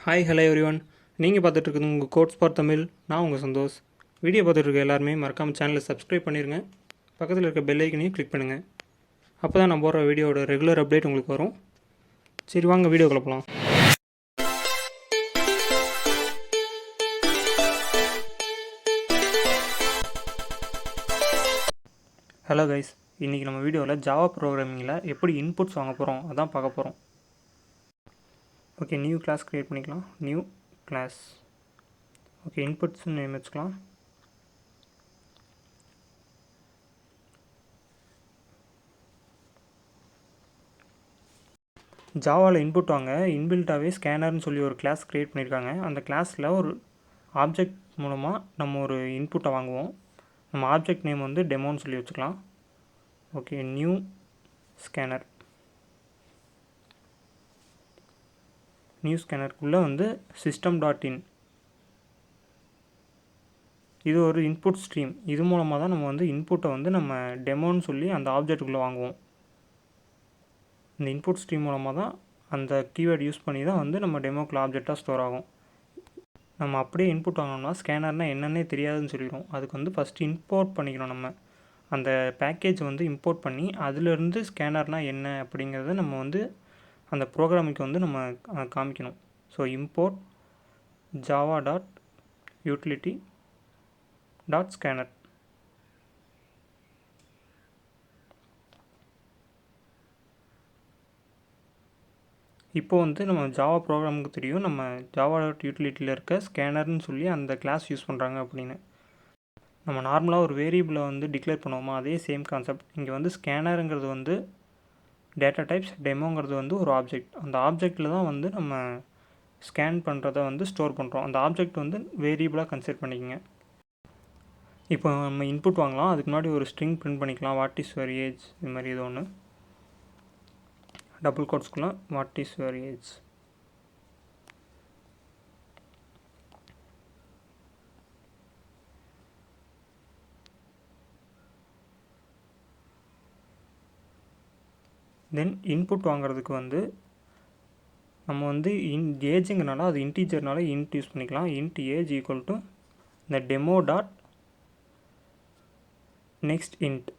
Hi hello everyone. நீங்கள் பார்த்துட்ருக்குது உங்கள் கோட்ஸ்பாட் தமிழ். நான் உங்கள் சந்தோஷ். வீடியோ பார்த்துட்ருக்க எல்லாருமே மறக்காமல் சேனலை சப்ஸ்கிரைப் பண்ணிடுங்க. பக்கத்தில் இருக்க பெல் ஐக்கனையும் கிளிக் பண்ணுங்கள். அப்போ தான் நான் போடுற வீடியோட ரெகுலர் அப்டேட் உங்களுக்கு வரும். சரி, வாங்க வீடியோ கிளப்பலாம். ஹலோ கைஸ், இன்றைக்கி நம்ம வீடியோவில் ஜாவா ப்ரோக்ராமிங்கில் எப்படி இன்புட்ஸ் வாங்க போகிறோம் அதான் பார்க்க போகிறோம். ஓகே, நியூ கிளாஸ் க்ரியேட் பண்ணிக்கலாம். New class. ஓகே, இன்புட்ஸ்னு நேம் வச்சுக்கலாம். ஜாவாவில் இன்புட் வாங்க இன்பில்ட்டாகவே ஸ்கேனர்னு சொல்லி ஒரு கிளாஸ் க்ரியேட் பண்ணியிருக்காங்க. அந்த கிளாஸில் ஒரு ஆப்ஜெக்ட் மூலமாக நம்ம ஒரு இன்புட்டை வாங்குவோம். நம்ம ஆப்ஜெக்ட் நேம் வந்து டெமோன்னு சொல்லி வச்சுக்கலாம். Okay, new scanner. நியூ ஸ்கேனருக்குள்ளே வந்து system.in இது ஒரு இன்புட் ஸ்ட்ரீம். இது மூலமாக தான் நம்ம வந்து இன்புட்டை வந்து நம்ம டெமோன்னு சொல்லி அந்த ஆப்ஜெக்ட்டுக்குள்ளே வாங்குவோம். இந்த இன்புட் ஸ்ட்ரீம் மூலமாக தான் அந்த கீவேர்டு யூஸ் பண்ணி தான் வந்து நம்ம டெமோக்குள்ள ஆப்ஜெக்டாக ஸ்டோர் ஆகும். நம்ம அப்படியே இன்புட் வாங்கினோம்னா ஸ்கேனர்னால் என்னென்னே தெரியாதுன்னு சொல்லிடும். அதுக்கு வந்து ஃபஸ்ட்டு இம்போர்ட் பண்ணிக்கணும். நம்ம அந்த பேக்கேஜ் வந்து இம்போர்ட் பண்ணி அதிலிருந்து ஸ்கேனர்னால் என்ன அப்படிங்கிறத நம்ம வந்து அந்த ப்ரோக்ராமுக்கு வந்து நம்ம காமிக்கணும். So import java.utility.scanner. இப்போ வந்து நம்ம ஜாவா ப்ரோக்ராமுக்கு தெரியும் நம்ம java.utilityயில் இருக்க ஸ்கேனர்னு சொல்லி அந்த கிளாஸ் யூஸ் பண்ணுறாங்க அப்படின்னு. நம்ம நார்மலாக ஒரு வேரியபிளை வந்து டிக்ளேர் பண்ணுவோமா, அதே சேம் கான்செப்ட். இங்கே வந்து ஸ்கேனருங்கிறது வந்து டேட்டா டைப்ஸ், டெமோங்கிறது வந்து ஒரு ஆப்ஜெக்ட். அந்த ஆப்ஜெக்டில் தான் வந்து நம்ம ஸ்கேன் பண்ணுறத வந்து ஸ்டோர் பண்ணுறோம். அந்த ஆப்ஜெக்ட் வந்து வேரியபிளாக கன்சிடர் பண்ணிக்கோங்க. இப்போ நம்ம இன்புட் வாங்கலாம். அதுக்கு முன்னாடி ஒரு ஸ்ட்ரிங் பிரிண்ட் பண்ணிக்கலாம். வாட் இஸ் யுவர் ஏஜ், இது மாதிரி ஏதோ ஒன்று டபுள் கோட்ஸ்க்குள்ள what is your age. Then input வாங்குறதுக்கு வந்து நம்ம வந்து ஏஜுங்கனால அது இன்டீஜர்னால இன்ட் யூஸ் பண்ணிக்கலாம். இன்ட் ஏஜ் ஈக்குவல் டு இந்த டெமோ டாட் நெக்ஸ்ட் இன்ட்.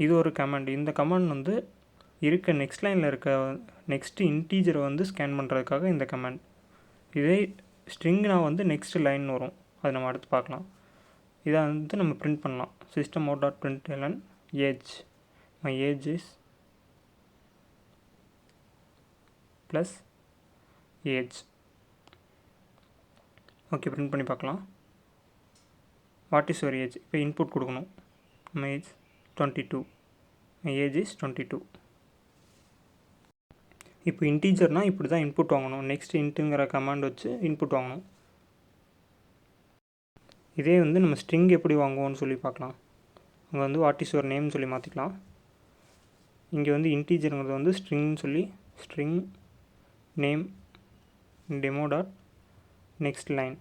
இது ஒரு கமாண்ட். இந்த கமாண்ட் வந்து இருக்க நெக்ஸ்ட் லைனில் இருக்க நெக்ஸ்ட் இன்டீஜரை வந்து ஸ்கேன் பண்ணுறதுக்காக இந்த கமாண்ட். இதே ஸ்ட்ரிங்னா வந்து நெக்ஸ்ட் லைன் வரும். அதை நம்ம அடுத்து பார்க்கலாம். இதை வந்து நம்ம பிரிண்ட் பண்ணலாம். System out dot print age. My age is plus age. Okay, print பண்ணி பார்க்கலாம். What is your age. இப்போ இன்புட் கொடுக்கணும். My age 22. My age is 22. இப்போ இன்டீஜர்னால் இப்படி தான் இன்புட் வாங்கணும். நெக்ஸ்ட் இன்ட்டுங்கிற கமாண்ட் வச்சு இன்புட் வாங்கணும். இதே வந்து நம்ம ஸ்ட்ரிங் எப்படி வாங்குவோம்னு சொல்லி பார்க்கலாம். அங்கே வந்து வாட் இஸ் யுவர் நேம்னு சொல்லி மாற்றிக்கலாம். இங்கே வந்து இன்டீஜருங்கிறது வந்து ஸ்ட்ரிங்னு சொல்லி string name demo dot next line.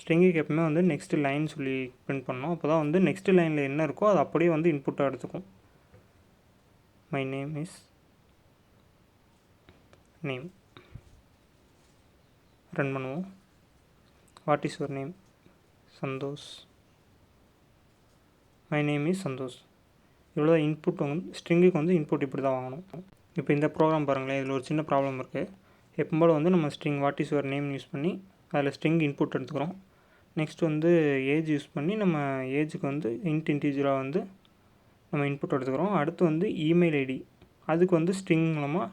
ஸ்ட்ரிங்குக்கு எப்பவுமே வந்து நெக்ஸ்ட் லைன் சொல்லி பிரிண்ட் பண்ணோம். அப்போ தான் வந்து நெக்ஸ்ட் லைனில் என்ன இருக்கோ அது அப்படியே வந்து இன்புட்டாக எடுத்துக்கும். My name is name. Run பண்ணுவோம். What is your name Santhosh. My name is Santhosh. இவ்வளோ தான் இன்புட். வந்து ஸ்ட்ரிங்குக்கு வந்து இன்புட் இப்படி தான் வாங்கணும். இப்போ இந்த ப்ரோக்ராம் பாருங்களேன், இதில் ஒரு சின்ன ப்ராப்ளம் இருக்குது. எப்போம்போது வந்து நம்ம string what is your name use பண்ணி அதில் ஸ்ட்ரிங் இன்புட் எடுத்துக்கிறோம். நெக்ஸ்ட் வந்து ஏஜ் யூஸ் பண்ணி நம்ம ஏஜுக்கு வந்து இன்டீஜராக வந்து நம்ம இன்புட் எடுத்துக்கிறோம். அடுத்து வந்து இமெயில் ஐடி, அதுக்கு வந்து ஸ்ட்ரிங் மூலமாக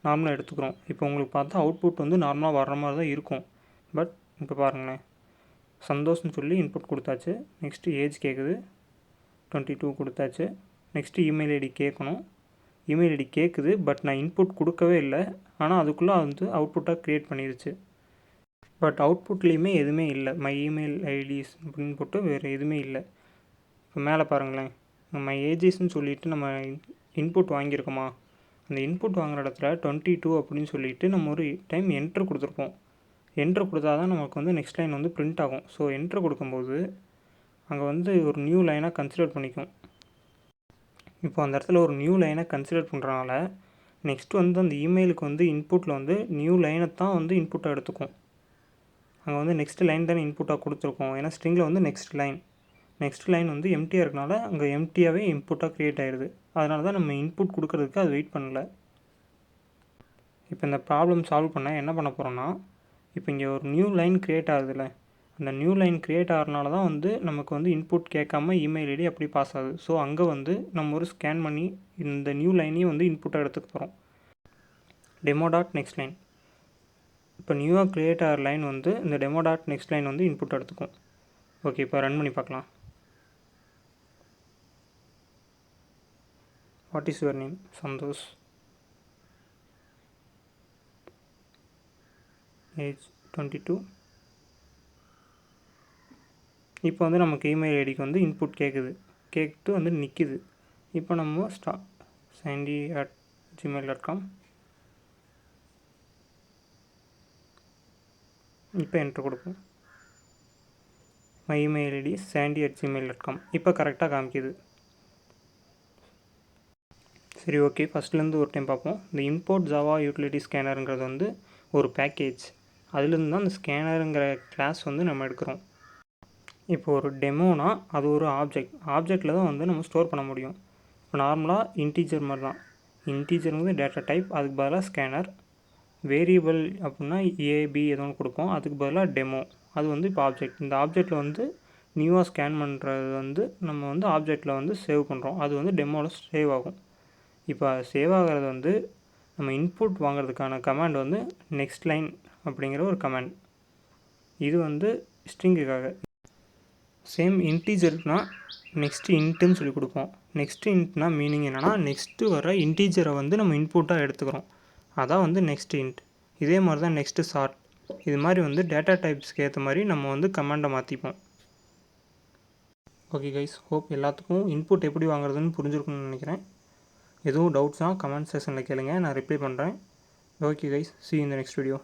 நார்மலாக எடுத்துக்கிறோம். இப்போ உங்களுக்கு பார்த்தா அவுட்புட் வந்து நார்மலாக வர்ற மாதிரி தான் இருக்கும். பட் இப்போ பாருங்களேன், சந்தோஷ்னு சொல்லி இன்புட் கொடுத்தாச்சு. நெக்ஸ்ட்டு ஏஜ் கேட்குது, 22 கொடுத்தாச்சு. நெக்ஸ்ட்டு இமெயில் ஐடி கேட்கணும். இமெயில் ஐடி கேட்குது, பட் நான் இன்புட் கொடுக்கவே இல்லை. ஆனால் அதுக்குள்ளே வந்து அவுட்புட்டாக க்ரியேட் பண்ணிடுச்சு. பட் அவுட்புட்லேயுமே எதுவுமே இல்லை. மை இமெயில் ஐடிஸ் அப்படின்னு போட்டு வேறு எதுவுமே இல்லை. இப்போ மேலே பாருங்களேன், மை ஏஜஸ்ன்னு சொல்லிவிட்டு நம்ம இன்புட் வாங்கியிருக்கோமா, அந்த இன்புட் வாங்குகிற இடத்துல 22 அப்படின்னு சொல்லிவிட்டு நம்ம ஒரு டைம் என்ட்ரு கொடுத்துருப்போம். என்ட்ரு கொடுத்தா தான் நமக்கு வந்து நெக்ஸ்ட் லைன் வந்து பிரிண்ட் ஆகும். ஸோ என்ட்ரு கொடுக்கும்போது அங்கே வந்து ஒரு நியூ லைனாக கன்சிடர் பண்ணிக்கும். இப்போ அந்த இடத்துல ஒரு நியூ லைனை கன்சிடர் பண்ணுறனால நெக்ஸ்ட்டு வந்து அந்த இமெயிலுக்கு வந்து இன்புட்டில் வந்து நியூ லைனை தான் வந்து இன்புட்டாக எடுத்துக்கும். அங்கே வந்து நெக்ஸ்ட் லைன் தானே இன்புட்டாக கொடுத்துருக்கோம். ஏன்னா ஸ்ட்ரிங்கில் வந்து நெக்ஸ்ட் லைன் வந்து எம்டியாக இருக்கனால அங்கே எம்டியாகவே இன்புட்டாக க்ரியேட் ஆகிடுது. அதனால தான் நம்ம இன்புட் கொடுக்குறதுக்கு அது வெயிட் பண்ணல. இப்போ இந்த ப்ராப்ளம் சால்வ் பண்ண என்ன பண்ண போகிறோன்னா, இப்போ இங்கே ஒரு நியூ லைன் க்ரியேட் ஆகுதுல்ல, அந்த நியூ லைன் க்ரியேட் ஆகிறனால தான் வந்து நமக்கு வந்து இன்புட் கேட்காம இமெயில் ஐடி அப்படி பாஸ் ஆகுது. ஸோ அங்கே வந்து நம்ம ஒரு ஸ்கேன் பண்ணி இந்த நியூ லைனையும் வந்து இன்புட்டாக எடுத்துக்க போகிறோம். Demo dot next line. இப்போ நியூவாக க்ரியேட் ஆகிற லைன் வந்து இந்த டெமோ டாட் நெக்ஸ்ட் லைன் வந்து இன்புட் எடுத்துக்கும். ஓகே, இப்போ ரன் பண்ணி பார்க்கலாம். What is your name? Santosh. Age 22. இப்போ வந்து நமக்கு இமெயில் ஐடிக்கு வந்து இன்புட் கேட்டு வந்து நிற்கிது. இப்போ நம்ம sandy@gmail.com இப்போ என்ட்ரு கொடுப்போம். மை இமெயில் ஐடி sandy@gmail.com இப்போ கரெக்டாக காமிக்குது. சரி, ஓகே, ஃபஸ்ட்லேருந்து ஒரு டைம் பார்ப்போம். இந்த இம்போர்ட் ஜாவா யூட்டிலிட்டி ஸ்கேனருங்கிறது வந்து ஒரு பேக்கேஜ். அதுலேருந்து தான் அந்த ஸ்கேனருங்கிற கிளாஸ் வந்து நம்ம எடுக்கிறோம். இப்போ ஒரு டெமோனா அது ஒரு ஆப்ஜெக்டில் தான் வந்து நம்ம ஸ்டோர் பண்ண முடியும். இப்போ நார்மலாக இன்டீஜர் மாதிரி தான். இன்டீஜர் வந்து டேட்டா டைப், அதுக்கு பதிலாக ஸ்கேனர். வேரியபிள் அப்படின்னா ஏபி ஏதோ ஒன்று கொடுப்போம், அதுக்கு பதிலாக டெமோ. அது வந்து இப்போ ஆப்ஜெக்ட். இந்த ஆப்ஜெக்டில் வந்து நியூவாக ஸ்கேன் பண்ணுறது வந்து நம்ம வந்து ஆப்ஜெக்டில் வந்து சேவ் பண்ணுறோம். அது வந்து டெமோவில் சேவ் ஆகும். இப்போ சேவ் ஆகிறது வந்து நம்ம இன்புட் வாங்குறதுக்கான கமாண்ட் வந்து நெக்ஸ்ட் லைன் அப்படிங்கிற ஒரு கமாண்ட். இது வந்து ஸ்ட்ரிங்குக்காக. சேம் இன்டீஜர்னால் நெக்ஸ்ட்டு இன்ட்டுன்னு சொல்லி கொடுப்போம். நெக்ஸ்ட்டு இன்ட்னா மீனிங் என்னென்னா, நெக்ஸ்ட்டு வர இன்டீஜரை வந்து நம்ம இன்புட்டாக எடுத்துக்கிறோம். அதான் வந்து நெக்ஸ்ட் இன்ட். இதே மாதிரி தான் நெக்ஸ்ட்டு ஷார்ட். இது மாதிரி வந்து டேட்டா டைப்ஸ்க்கு ஏற்ற மாதிரி நம்ம வந்து கமாண்டை மாற்றிப்போம். ஓகே கைஸ், ஹோப் எல்லாத்துக்கும் இன்புட் எப்படி வாங்குறதுன்னு புரிஞ்சிருக்குன்னு நினைக்கிறேன். எதுவும் டவுட்ஸ்னால் கமெண்ட் செக்ஷனில் கேளுங்க, நான் ரிப்ளை பண்ணுறேன். Okay guys, see you in the next video.